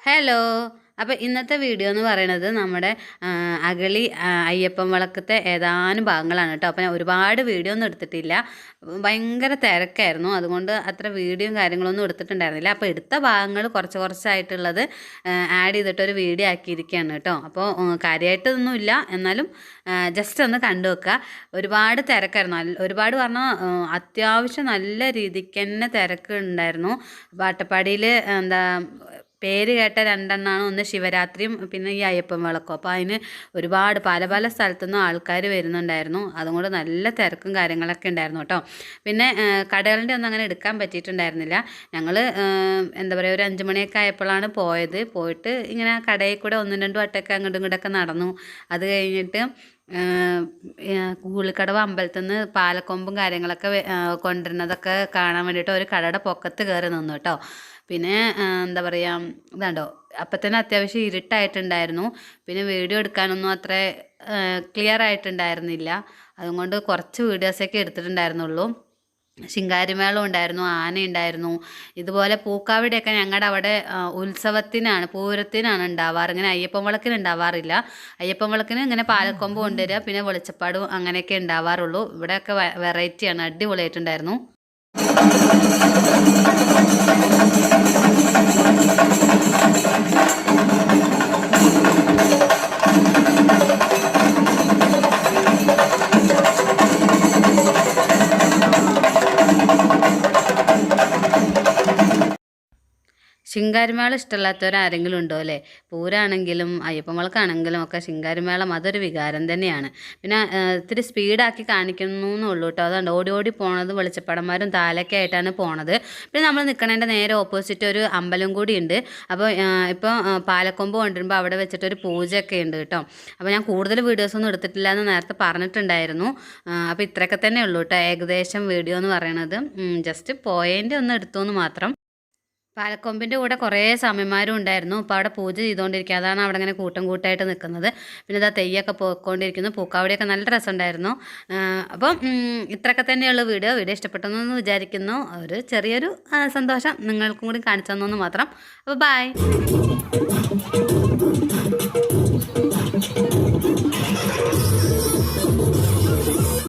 Hello. അപ്പോൾ ഇന്നത്തെ video എന്ന് പറയുന്നത് നമ്മുടെ അഗളി അയ്യപ്പൻ വിളക്കത്തെ ഏതാനും ഭാഗങ്ങളാണ് കേട്ടോ. അപ്പോൾ ഞാൻ ഒരുപാട് വീഡിയോ ഒന്നും എടുത്തിട്ടില്ല, ഭയങ്കര തിരക്കായിരുന്നു, അതുകൊണ്ട് അത്ര വീഡിയോയും കാര്യങ്ങളൊന്നും എടുത്തിട്ടുണ്ടായിരുന്നില്ല. അപ്പോൾ എടുത്ത ഭാഗങ്ങൾ കുറച്ചായിട്ടുള്ളത് ആഡ് ചെയ്തിട്ടൊരു വീഡിയോ ആക്കിയിരിക്കുകയാണ് കേട്ടോ. അപ്പോൾ കാര്യമായിട്ടൊന്നുമില്ല, എന്നാലും ജസ്റ്റ് ഒന്ന് കണ്ടു വെക്കുക. ഒരുപാട് തിരക്കായിരുന്നു, ഒരുപാട് പറഞ്ഞാൽ അത്യാവശ്യം നല്ല രീതിക്ക് തന്നെ തിരക്ക് ഉണ്ടായിരുന്നു. അട്ടപ്പാടിയിൽ എന്താ പേര് കേട്ട രണ്ടെണ്ണമാണ്, ഒന്ന് ശിവരാത്രിയും പിന്നെ ഈ അയ്യപ്പൻ വിളക്കും. അപ്പോൾ അതിന് ഒരുപാട് പല സ്ഥലത്തുനിന്നും ആൾക്കാർ വരുന്നുണ്ടായിരുന്നു, അതുകൊണ്ട് നല്ല തിരക്കും കാര്യങ്ങളൊക്കെ ഉണ്ടായിരുന്നു കേട്ടോ. പിന്നെ കടകളുടെ ഒന്നും അങ്ങനെ എടുക്കാൻ പറ്റിയിട്ടുണ്ടായിരുന്നില്ല. ഞങ്ങൾ എന്താ പറയുക, ഒരു 5 മണിയൊക്കെ ആയപ്പോഴാണ് പോയിട്ട് ഇങ്ങനെ കടയിൽ കൂടെ 1-2 വട്ടമൊക്കെ അങ്ങോട്ടും ഇങ്ങോട്ടൊക്കെ നടന്നു. അത് കഴിഞ്ഞിട്ട് കൂളിക്കടവ് അമ്പലത്തിൽ നിന്ന് പാലക്കൊമ്പും കാര്യങ്ങളൊക്കെ കൊണ്ടുവരുന്നതൊക്കെ കാണാൻ വേണ്ടിയിട്ട് ഒരു കടയുടെ പൊക്കത്ത് കയറി നിന്നു കേട്ടോ. പിന്നെ എന്താ പറയുക, ഇതാണ്ടോ അപ്പം തന്നെ അത്യാവശ്യം ഇരുട്ടായിട്ടുണ്ടായിരുന്നു. പിന്നെ വീഡിയോ എടുക്കാനൊന്നും അത്ര ക്ലിയർ ആയിട്ടുണ്ടായിരുന്നില്ല, അതുകൊണ്ട് കുറച്ച് വീഡിയോസൊക്കെ എടുത്തിട്ടുണ്ടായിരുന്നുള്ളൂ. ശിങ്കാരിമേളം ഉണ്ടായിരുന്നു, ആന ഉണ്ടായിരുന്നു. ഇതുപോലെ പൂക്കാവിടെയൊക്കെ ഞങ്ങളുടെ അവിടെ ഉത്സവത്തിനാണ്, പൂരത്തിനാണ് ഉണ്ടാവാറ്. ഇങ്ങനെ അയ്യപ്പൻ വിളക്കിന് ഉണ്ടാവാറില്ല. അയ്യപ്പൻ വിളക്കിന് ഇങ്ങനെ പാലക്കൊമ്പ് കൊണ്ടുവരിക, പിന്നെ വെളിച്ചപ്പാടും അങ്ങനെയൊക്കെ ഉണ്ടാവാറുള്ളൂ. ഇവിടെയൊക്കെ വെറൈറ്റിയാണ്, അടിപൊളിയായിട്ടുണ്ടായിരുന്നു. ശിങ്കാരിമേളം ഇഷ്ടമില്ലാത്തവരാരെങ്കിലും ഉണ്ടോ അല്ലേ? പൂരാണെങ്കിലും അയ്യപ്പൻ വിളക്കാണെങ്കിലും ഒക്കെ ശിങ്കാരിമേളം അതൊരു വികാരം തന്നെയാണ്. പിന്നെ ഇത്തിരി സ്പീഡാക്കി കാണിക്കുന്നു എന്നുള്ളൂ കേട്ടോ. അതുകൊണ്ട് ഓടി പോണത് വെളിച്ചപ്പടന്മാരും താലൊക്കെ ആയിട്ടാണ് പോണത്. പിന്നെ നമ്മൾ നിൽക്കണതിൻ്റെ നേരെ ഓപ്പോസിറ്റ് ഒരു അമ്പലം കൂടി ഉണ്ട്. അപ്പോൾ ഇപ്പോൾ പാലക്കൊമ്പ് കൊണ്ടുവരുമ്പോൾ അവിടെ വെച്ചിട്ടൊരു പൂജയൊക്കെ ഉണ്ട് കേട്ടോ. അപ്പോൾ ഞാൻ കൂടുതൽ വീഡിയോസൊന്നും എടുത്തിട്ടില്ല എന്ന് നേരത്തെ പറഞ്ഞിട്ടുണ്ടായിരുന്നു. അപ്പോൾ ഇത്രയൊക്കെ തന്നെ ഉള്ളൂ കേട്ടോ ഏകദേശം വീഡിയോ എന്ന് പറയണത്. ജസ്റ്റ് പോയതിൻ്റെ ഒന്ന് എടുത്തു എന്ന് മാത്രം. പാലക്കൊമ്പിൻ്റെ കൂടെ കുറേ സ്വാമിമാരും ഉണ്ടായിരുന്നു. ഇപ്പോൾ അവിടെ പൂജ ചെയ്തുകൊണ്ടിരിക്കുക, അതാണ് അവിടെ ഇങ്ങനെ കൂട്ടായിട്ട് നിൽക്കുന്നത്. പിന്നെ ഇതാ തെയ്യൊക്കെ പോയിക്കൊണ്ടിരിക്കുന്നു, പൂക്കാവടിയൊക്കെ നല്ല രസമുണ്ടായിരുന്നു. അപ്പം ഇത്രയൊക്കെ തന്നെയുള്ള വീഡിയോ ഇഷ്ടപ്പെട്ടെന്ന് വിചാരിക്കുന്നു. ഒരു ചെറിയൊരു സന്തോഷം നിങ്ങൾക്കും കൂടി കാണിച്ചു തന്നു മാത്രം. അപ്പോൾ ബൈ.